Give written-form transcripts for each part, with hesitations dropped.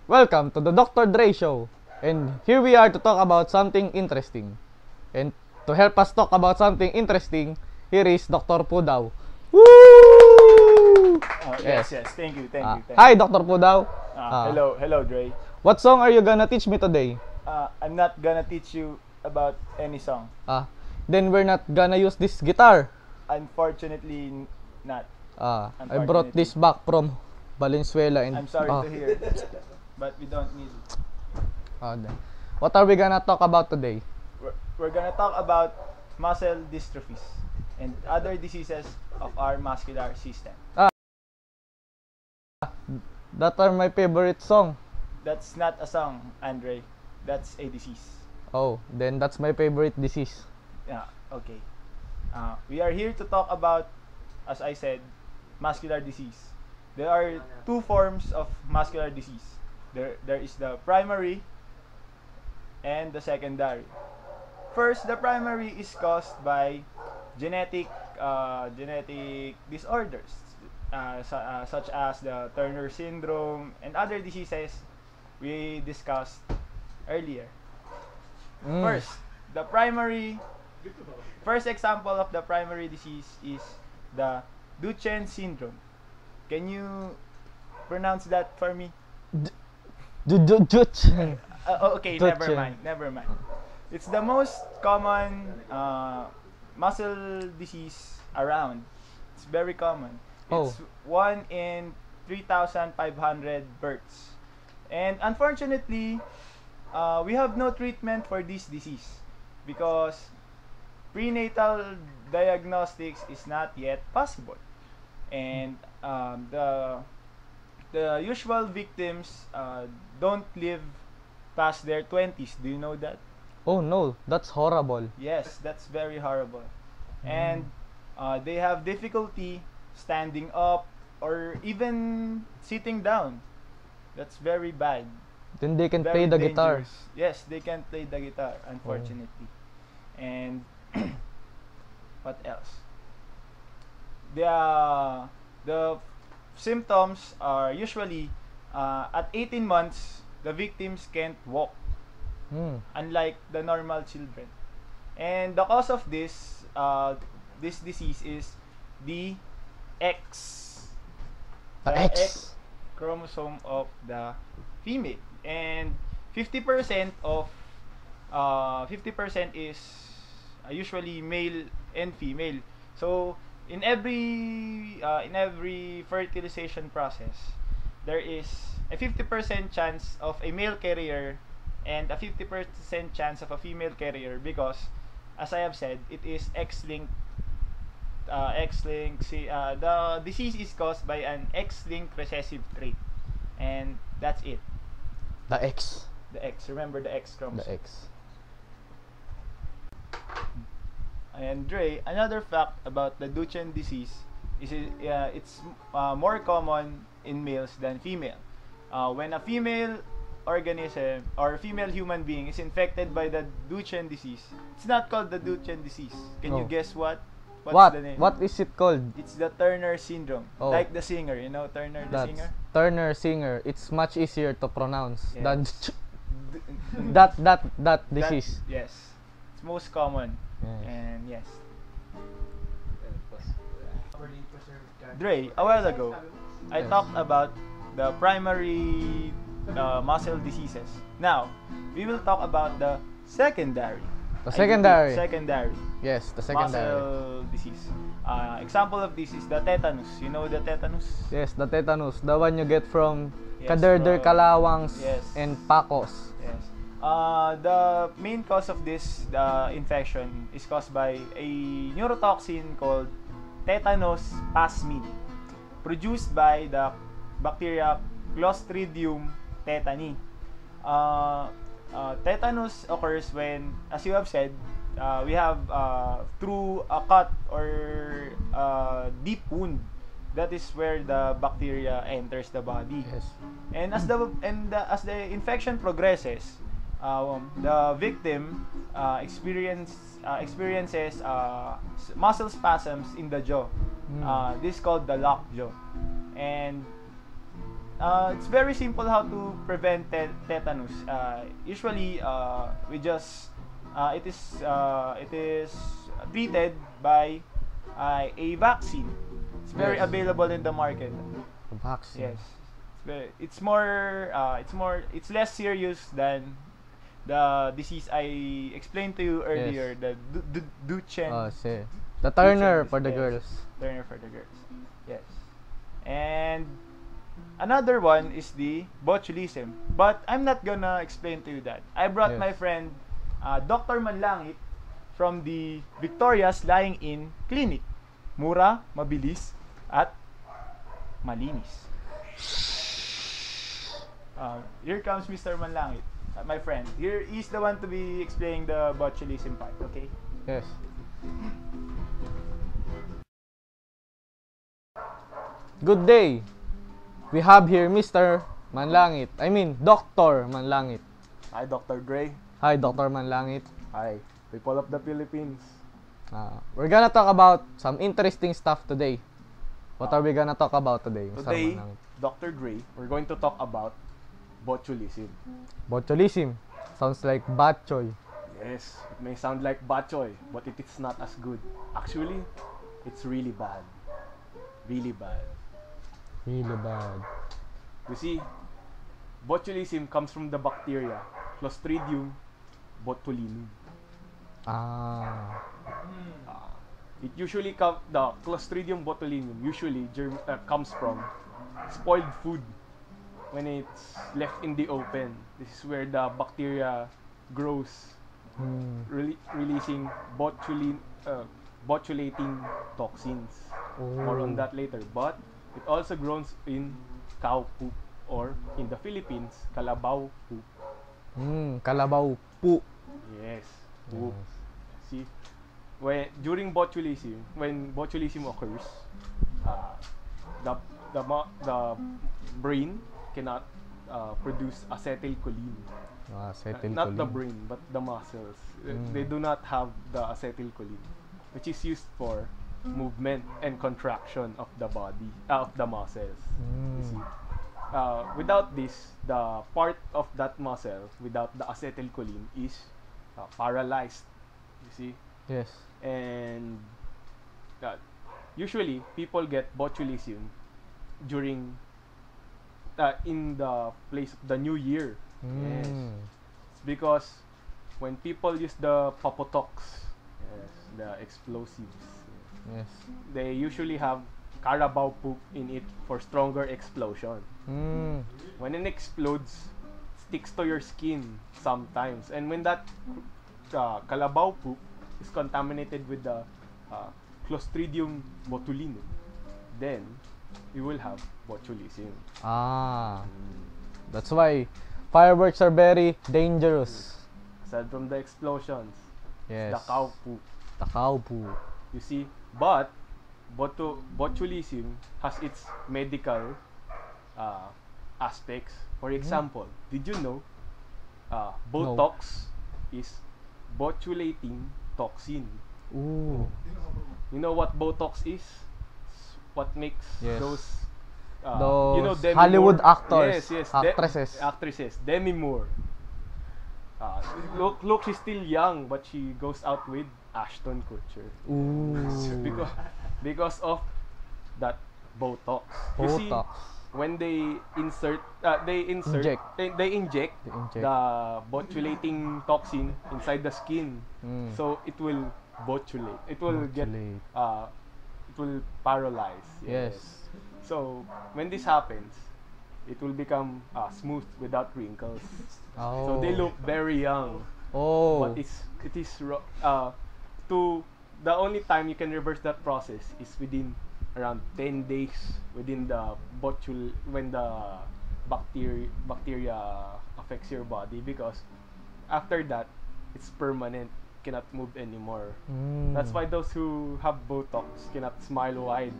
Welcome to the Dr. Dre Show, and here we are to talk about something interesting. And to help us talk about something interesting, here is Dr. Pudaw. Woo! Yes. Thank you. Hi, Dr. Pudaw. Hello, Dre. What song are you gonna teach me today? I'm not gonna teach you about any song. Then we're not gonna use this guitar. Unfortunately, not. I brought this back from Valenzuela, and I'm sorry to hear, but we don't need it. Then. What are we gonna talk about today? We're gonna talk about muscle dystrophies and other diseases of our muscular system. That are my favorite song. That's not a song, Andre. That's a disease. Oh, then that's my favorite disease. Yeah, okay. We are here to talk about, as I said, muscular disease. There are two forms of muscular disease. There is the primary and the secondary. First, the primary is caused by genetic disorders, such as the Turner syndrome and other diseases we discussed earlier. First example of the primary disease is the Duchenne syndrome. Can you pronounce that for me? Okay, never mind. It's the most common muscle disease around. It's very common. It's 1 in 3,500 births. And unfortunately, we have no treatment for this disease because prenatal diagnostics is not yet possible. And the usual victims don't live past their 20s. Do you know that? Oh no, that's horrible. Yes, that's very horrible. And they have difficulty standing up or even sitting down. That's very bad. Then they can Very play the dangerous. guitar. Yes, they can play the guitar, unfortunately. And what else? The symptoms are usually at 18 months, the victims can't walk, unlike the normal children. And the cause of this disease is the X, The X chromosome of the female, and 50% is usually male and female. So in every fertilization process, there is a 50% chance of a male carrier and a 50% chance of a female carrier because, as I have said, it is X-linked. The disease is caused by an X-linked recessive trait, and that's it. The X. The X. Remember the X chromosome. The X. And Dre, another fact about the Duchenne disease is it's more common in males than female. When a female organism or female human being is infected by the Duchenne disease, it's not called the Duchenne disease. Can you guess what? What's the name? What is it called? It's the Turner syndrome. Like the singer, you know Turner the singer? Turner singer. It's much easier to pronounce than that disease. Yes. It's most common. Yes. And yes. Dre, a while ago, I talked about the primary muscle diseases. Now, we will talk about the secondary. Secondary. Yes, the secondary. Muscle disease. Example of this is the tetanus. You know the tetanus? Yes, the tetanus. The one you get from Yes, kaderder, kalawangs, yes. and pacos. Yes. The main cause of this infection is caused by a neurotoxin called tetanus plasmid, produced by the bacteria Clostridium tetani. Tetanus occurs when, as you have said, we have through a cut or deep wound. That is where the bacteria enters the body. Yes. And as the infection progresses, the victim experiences muscle spasms in the jaw, This is called the lockjaw. And it's very simple how to prevent tetanus. Usually, we just it is treated by a vaccine. It's very Yes. available in the market. Vaccine. Yes, it's more it's less serious than the disease I explained to you earlier. Yes. The Duchenne. See. The Turner Duchenne for the disease. girls. Turner for the girls. Yes. And another one is the botulism. But I'm not gonna explain to you that. I brought Yes. my friend Dr. Manlangit from the Victoria's Lying In Clinic. Mura, mabilis, at malinis. Here comes Mr. Manlangit, my friend. Here is the one to be explaining the botulism part, okay? Yes. Good day. We have here Mr. Manlangit. I mean, Dr. Manlangit. Hi, Dr. Dre. Hi, Dr. Manlangit. Hi, people of the Philippines. We're gonna talk about some interesting stuff today. What are we gonna talk about today, Mr. Today, Manlangit? Dr. Dre, we're going to talk about botulism. Botulism. Sounds like batchoy. Yes, it may sound like batchoy, but it is not as good. Actually, it's really bad. Really bad. Really bad. You see, botulism comes from the bacteria Clostridium botulinum. It usually the Clostridium botulinum usually comes from spoiled food when it's left in the open. This is where the bacteria grows, releasing botulating toxins. More on that later. But it also grows in cow poop, or in the Philippines, kalabaw poop. Kalabaw po. Yes, poop. See, when botulism occurs, the brain cannot produce acetylcholine. Not the brain, but the muscles. They do not have the acetylcholine, which is used for movement and contraction of the body, of the muscles. You see, without this, the part of that muscle without the acetylcholine is paralyzed. You see, Yes. and usually people get botulism during in the place of the New Year. Yes, it's because when people use the papotox, yes, the explosives, Yes. they usually have carabao poop in it for stronger explosion. When it explodes, sticks to your skin sometimes, and when that kalabaw poop is contaminated with the Clostridium botulinum, then you will have botulism. That's why fireworks are very dangerous. Aside from the explosions, Yes. the cow poop. The cow poo. You see, but botulism has its medical aspects. For example, did you know Botox is botulating toxin? Ooh. You know what Botox is? What makes Yes. those Those Demi Hollywood Moore? actors, Yes, actresses. actresses. Demi Moore. Look, she's still young, but she goes out with Ashton Kutcher Ooh. because of that Botox. You see, Botox. when they inject Inject. the botulating toxin inside the skin, so it will botulate. It will Botulate. it will paralyze. Yes. So when this happens, it will become smooth without wrinkles. Oh. So they look very young. Oh. But to the only time you can reverse that process is within around 10 days within the when the bacteria affects your body, because after that it's permanent, cannot move anymore. That's why those who have Botox cannot smile wide.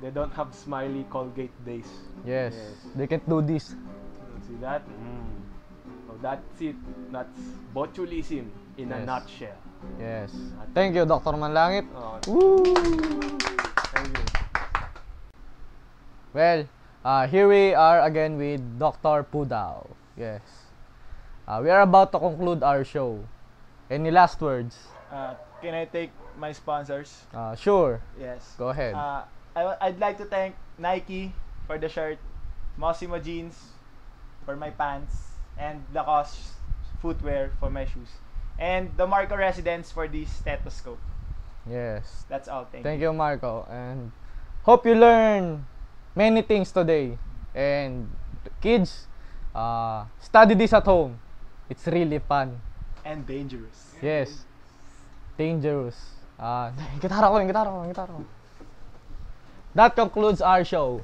They don't have smiley Colgate days. Yes. They can't do this. See that? So that's it. That's botulism in a Yes. nutshell. Yes. Thank you, Dr. Manlangit. Uh, Woo! Thank you. Well, here we are again with Dr. Pudao. Yes. We are about to conclude our show. Any last words? Can I take my sponsors? Sure. Yes. Go ahead. I'd like to thank Nike for the shirt, Mossimo Jeans for my pants, and Lacoste footwear for my shoes, and the Marco Residence for this stethoscope. Yes. That's all. Thank you, Marco. And hope you learn many things today. And kids, study this at home. It's really fun. And dangerous. Yes. Dangerous. Gitara ko. That concludes our show.